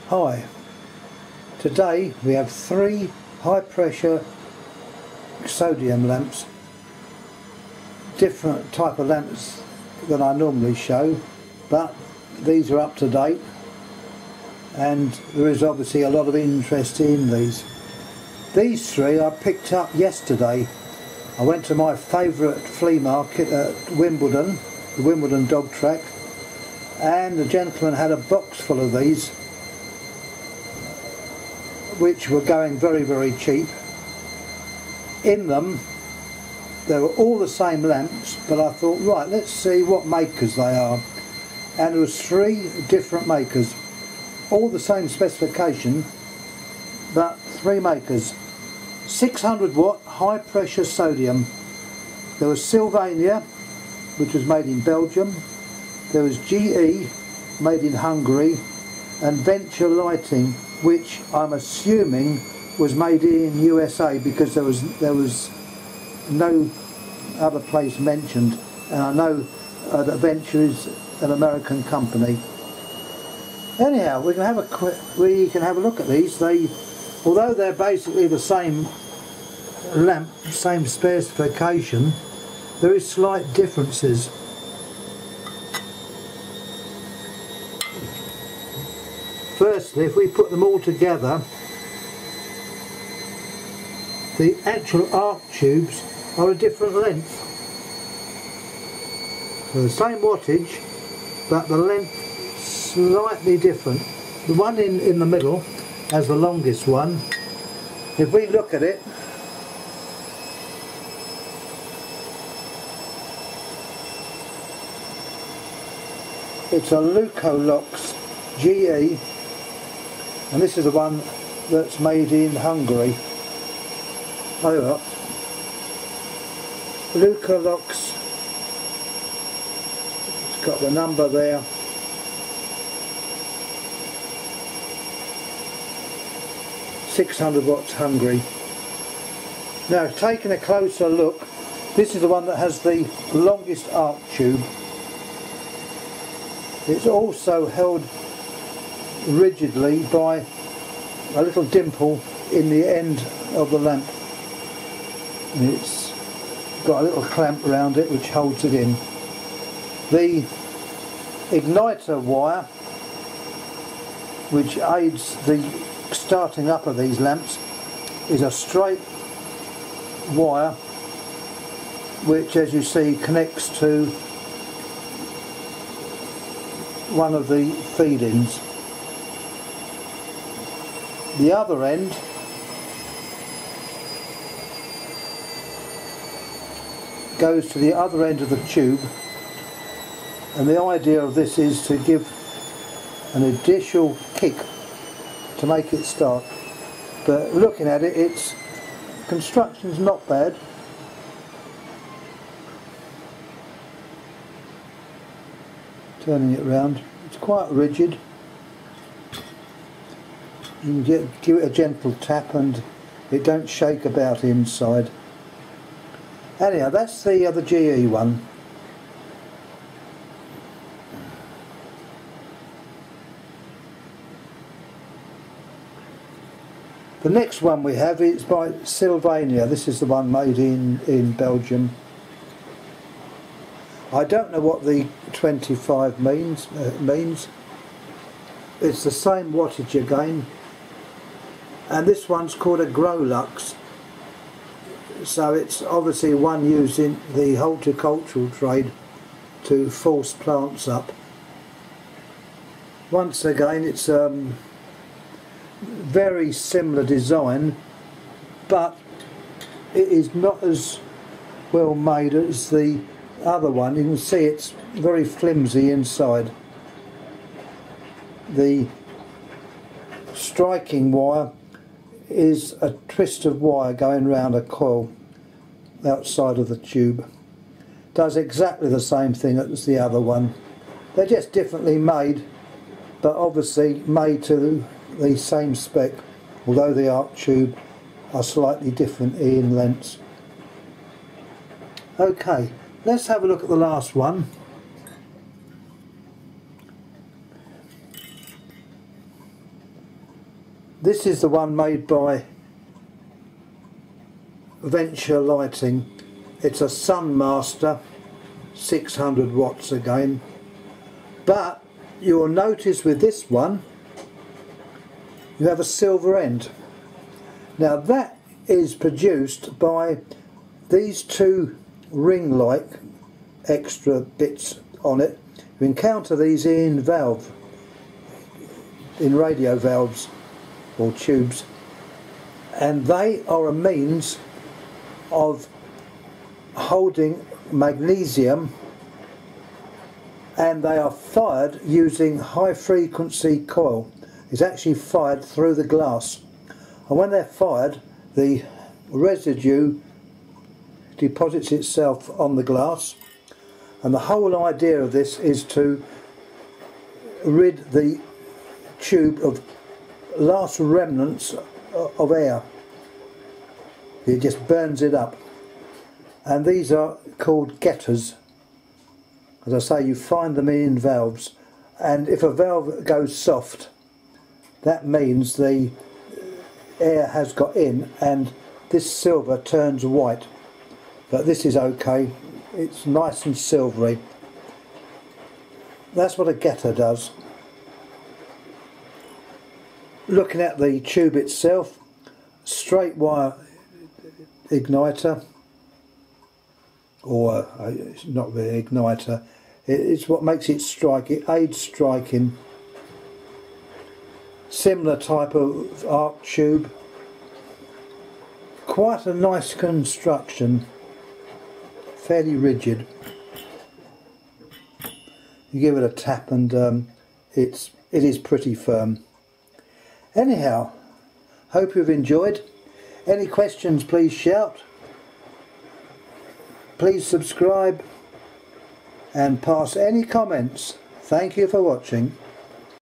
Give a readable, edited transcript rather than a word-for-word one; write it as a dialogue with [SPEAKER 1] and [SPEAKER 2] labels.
[SPEAKER 1] Hi, today we have 3 high pressure sodium lamps, different type of lamps than I normally show, but these are up to date and there is obviously a lot of interest in these. These 3 I picked up yesterday. I went to my favourite flea market at Wimbledon, the Wimbledon dog track, and the gentleman had a box full of these which were going very, very cheap. In them they were all the same lamps, but I thought, right, let's see what makers they are. And there was 3 different makers, all the same specification, but 3 makers. 600 watt high pressure sodium. There was Sylvania, which was made in Belgium. There was GE, made in Hungary, and Venture Lighting, which I'm assuming was made in USA because there was no other place mentioned, and I know that Venture is an American company. Anyhow, we can have a look at these. Although they're basically the same lamp, same specification, there is slight differences. Firstly, if we put them all together, the actual arc tubes are a different length. They're the same wattage, but the length slightly different. The one in the middle has the longest one. If we look at it, it's a Leucolox GE, and this is the one that's made in Hungary. Oh, look. Leucolox, it's got the number there. .600 watts Hungary. Now, taking a closer look, this is the one that has the longest arc tube. It's also held rigidly by a little dimple in the end of the lamp, and it's got a little clamp around it which holds it in. The igniter wire, which aids the starting up of these lamps, is a straight wire which, as you see, connects to one of the feed-ins. The other end goes to the other end of the tube, and the idea of this is to give an additional kick to make it start. But looking at it, its construction's not bad. Turning it round, it's quite rigid. You can give it a gentle tap and it don't shake about inside. Anyhow, that's the other GE one. The next one we have is by Sylvania. This is the one made in Belgium. I don't know what the 25 means. It's the same wattage again, and this one's called a Grolux. So it's obviously one used in the horticultural trade to force plants up. Once again, it's very similar design, but it is not as well made as the other one. You can see it's very flimsy inside. The striking wire is a twist of wire going round a coil outside of the tube. Does exactly the same thing as the other one. They're just differently made, but obviously made to the same spec, although the arc tube are slightly different in lengths. Okay, let's have a look at the last one. This is the one made by Venture Lighting. It's a Sunmaster, 600 watts again, but you'll notice with this one you have a silver end. Now that is produced by these two ring-like extra bits on it. You encounter these in radio valves or tubes, and they are a means of holding magnesium, and they are fired using high frequency coil. It's actually fired through the glass, and when they're fired the residue deposits itself on the glass, and the whole idea of this is to rid the tube of last remnants of air. It just burns it up. And these are called getters. As I say, you find them in valves, and if a valve goes soft, that means the air has got in and this silver turns white. But this is okay, it's nice and silvery. That's what a getter does. Looking at the tube itself, straight wire igniter, or it's not really igniter, it's what makes it strike, it aids striking. Similar type of arc tube, quite a nice construction, fairly rigid. You give it a tap and it is pretty firm. Anyhow, hope you've enjoyed. Any questions, please shout. Please subscribe and pass any comments. Thank you for watching.